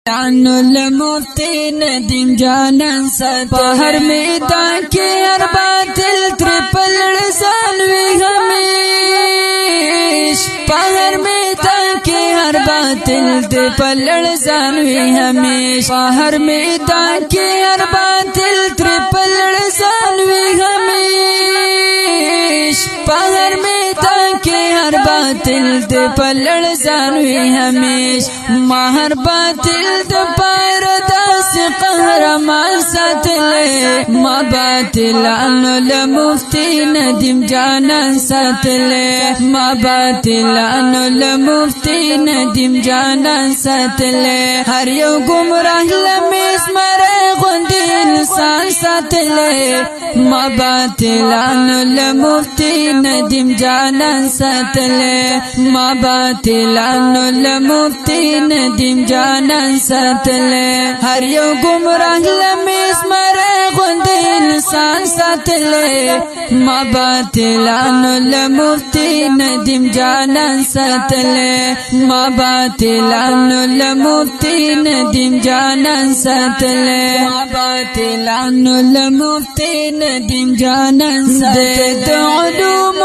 عنو لمفتی ندیم جانان ساتل پہر میدان کی ہر باطل ترپل رسالوی ہمیش پہر میدان کی ہر باطل ترپل رسالوی ہمیش پہر میدان کی ہر باطل ترپل رسالوی ہمیش پہر میدان کی ہر باطل ترپل رسالوی ہمیش مہر باطل دپار داس قهرمان ساتلے ما باطلانو لمفتی ندیم جانان ساتلے ما باطلانو لمفتی ندیم جانان ساتلے ہر یو گمراہ لمیس مرے غندی انسان ساتلے ما باطلانو لمفتی ندیم جانان ساتلے ما باطلانو لمفتی ندیم جانان ساتلے ہر یو گمراہ لمیس مرے غندی انسان ساتلے ما باطلانو لمفتی ندیم جانان ساتلے ما باطلانو لمفتی ندیم جانان ساتلے ما باطلانو لمفتی ندیم جانان ساتلے علوم